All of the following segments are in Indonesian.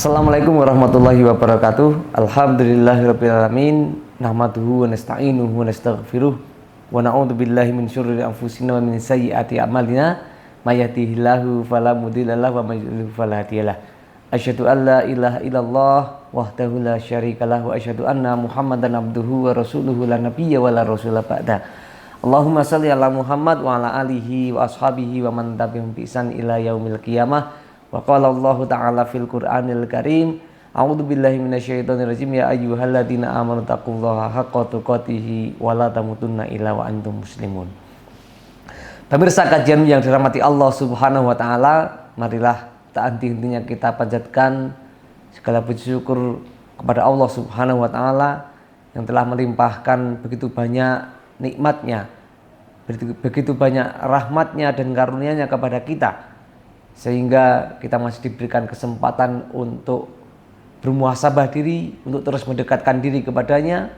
Assalamualaikum warahmatullahi wabarakatuh. Alhamdulillahirabbil alamin. Nahmaduhu wa nasta'inuhu wa nastaghfiruh wa na'udzubillahi min syururi anfusina wa min sayyiati a'malina. May yahdihillahu fala mudhilla lahu wa may yudhlil fala hadiyalah. Asyhadu an la ilaha illallah wahdahu la syarikalah wa asyhadu anna Muhammadan abduhu wa rasuluhu la nabiyya wa la rasula ba'da. Allahumma shalli ala Muhammad wa ala alihi wa ashabihi wa man tabi'ahum bi ihsan ila yaumil qiyamah. Wa qala Allah ta'ala fil Qur'anil Karim, a'udzu billahi minasyaitonir rajim, ya ayyuhalladzina amanu taqullaha haqqa tuqatih wa la tamutunna illa wa antum muslimun. Pemirsa kajian yang dirahmati Allah Subhanahu wa taala, marilah tak henti-hentinya kita panjatkan segala puji syukur kepada Allah Subhanahu wa taala yang telah melimpahkan begitu banyak nikmatnya, begitu banyak rahmatnya dan karunia-Nya kepada kita, sehingga kita masih diberikan kesempatan untuk bermuhasabah diri, untuk terus mendekatkan diri kepadanya,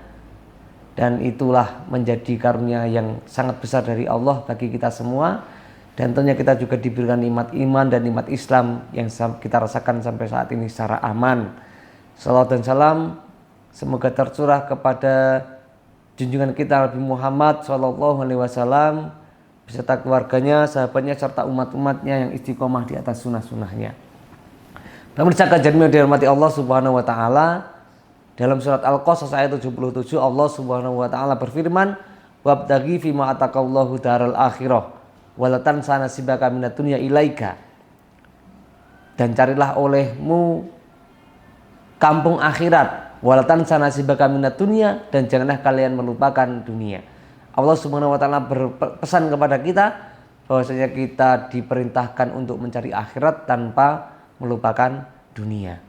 dan itulah menjadi karunia yang sangat besar dari Allah bagi kita semua. Dan tentunya kita juga diberikan nikmat iman dan nikmat Islam yang kita rasakan sampai saat ini secara aman. Salawat dan salam semoga tercurah kepada junjungan kita Nabi Muhammad SAW beserta keluarganya, sahabatnya, serta umat-umatnya yang istiqomah di atas sunnah-sunnahnya. Pemirsa kajian yang dirahmati Allah Subhanahu wa taala, dalam surat Al-Qasas ayat 77 Allah Subhanahu wa taala berfirman, wabtaghi fima ataqallahu daral akhirah wala tansa nasibaka minad dunya ilaika. Dan carilah olehmu kampung akhirat, wala tansa nasibaka minad dunya, dan janganlah kalian melupakan dunia. Allah Subhanahu wa taala berpesan kepada kita bahwasanya kita diperintahkan untuk mencari akhirat tanpa melupakan dunia.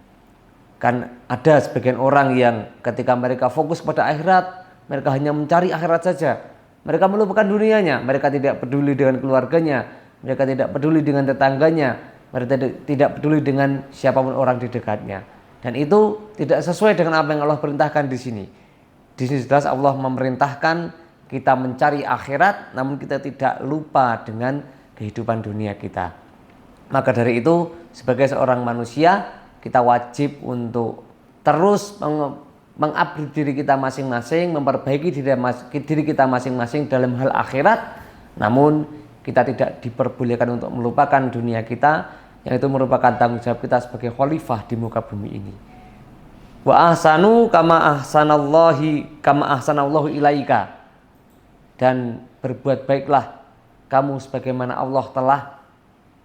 Kan ada sebagian orang yang ketika mereka fokus pada akhirat, mereka hanya mencari akhirat saja. Mereka melupakan dunianya, mereka tidak peduli dengan keluarganya, mereka tidak peduli dengan tetangganya, mereka tidak peduli dengan siapapun orang di dekatnya. Dan itu tidak sesuai dengan apa yang Allah perintahkan di sini. Di sini jelas Allah memerintahkan kita mencari akhirat, namun kita tidak lupa dengan kehidupan dunia kita. Maka dari itu, sebagai seorang manusia, kita wajib untuk terus mengupgrade diri kita masing-masing, memperbaiki diri kita masing-masing dalam hal akhirat. Namun kita tidak diperbolehkan untuk melupakan dunia kita, yang itu merupakan tanggung jawab kita sebagai khalifah di muka bumi ini. Wa ahsanu kama ahsanallahu ilaika. Dan berbuat baiklah kamu sebagaimana Allah telah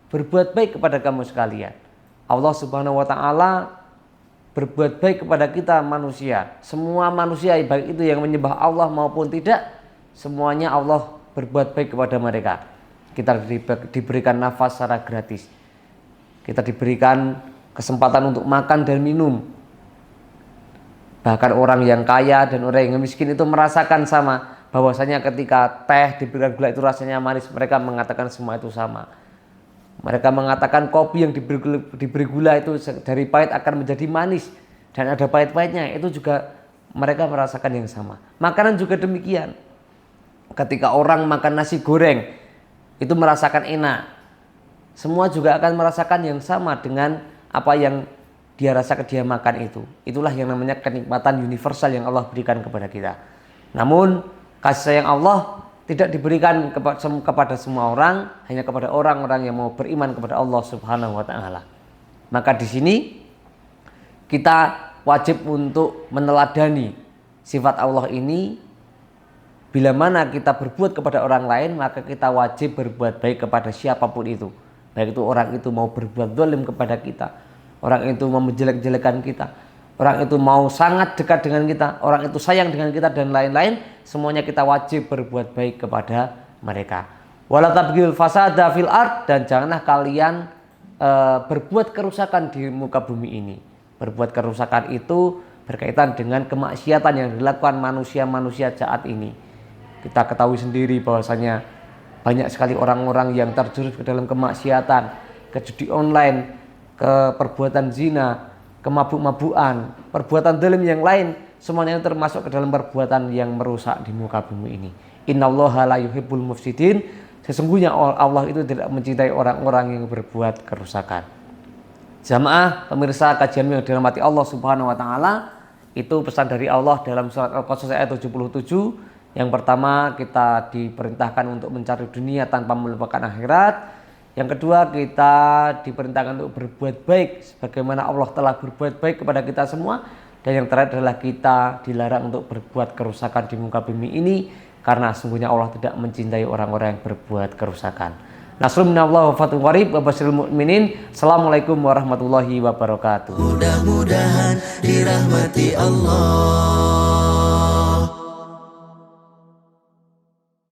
berbuat baik kepada kamu sekalian. Allah Subhanahu wa taala berbuat baik kepada kita manusia. Semua manusia, baik itu yang menyembah Allah maupun tidak, semuanya Allah berbuat baik kepada mereka. Kita diberikan nafas secara gratis. Kita diberikan kesempatan untuk makan dan minum. Bahkan orang yang kaya dan orang yang miskin itu merasakan sama, bahwasanya ketika teh diberikan gula itu rasanya manis, mereka mengatakan semua itu sama. Mereka mengatakan kopi yang diberi gula itu dari pahit akan menjadi manis, dan ada pahit-pahitnya, itu juga mereka merasakan yang sama. Makanan juga demikian. Ketika orang makan nasi goreng itu merasakan enak, semua juga akan merasakan yang sama dengan apa yang dia rasakan dia makan itu. Itulah yang namanya kenikmatan universal yang Allah berikan kepada kita. Namun kasih sayang Allah tidak diberikan kepada semua orang, hanya kepada orang-orang yang mau beriman kepada Allah Subhanahu wa taala. Maka di sini kita wajib untuk meneladani sifat Allah ini. Bila mana kita berbuat kepada orang lain, maka kita wajib berbuat baik kepada siapapun itu. Baik itu orang itu mau berbuat zalim kepada kita, orang itu mau menjelek-jelekan kita, orang itu mau sangat dekat dengan kita, orang itu sayang dengan kita, dan lain-lain, semuanya kita wajib berbuat baik kepada mereka. Wala tabghil fasada fil ard, dan janganlah kalian berbuat kerusakan di muka bumi ini. Berbuat kerusakan itu berkaitan dengan kemaksiatan yang dilakukan manusia-manusia jahat ini. Kita ketahui sendiri bahwasanya banyak sekali orang-orang yang terjerumus ke dalam kemaksiatan, ke judi online, ke perbuatan zina, kemabuk-mabukan, perbuatan zalim yang lain, semuanya termasuk ke dalam perbuatan yang merusak di muka bumi ini. Innallaha la yuhibbul mufsidin. Sesungguhnya Allah itu tidak mencintai orang-orang yang berbuat kerusakan. Jamaah pemirsa kajian yang dirahmati Allah Subhanahu wa taala, itu pesan dari Allah dalam surat Al-Qasas ayat 77. Yang pertama, kita diperintahkan untuk mencari dunia tanpa melupakan akhirat. Yang kedua, kita diperintahkan untuk berbuat baik sebagaimana Allah telah berbuat baik kepada kita semua. Dan yang terakhir adalah kita dilarang untuk berbuat kerusakan di muka bumi ini, karena sungguhnya Allah tidak mencintai orang-orang yang berbuat kerusakan. Nasrun minallah wa fathun qarib wa basyiril mu'minin. Assalamualaikum warahmatullahi wabarakatuh. Mudah-mudahan dirahmati Allah.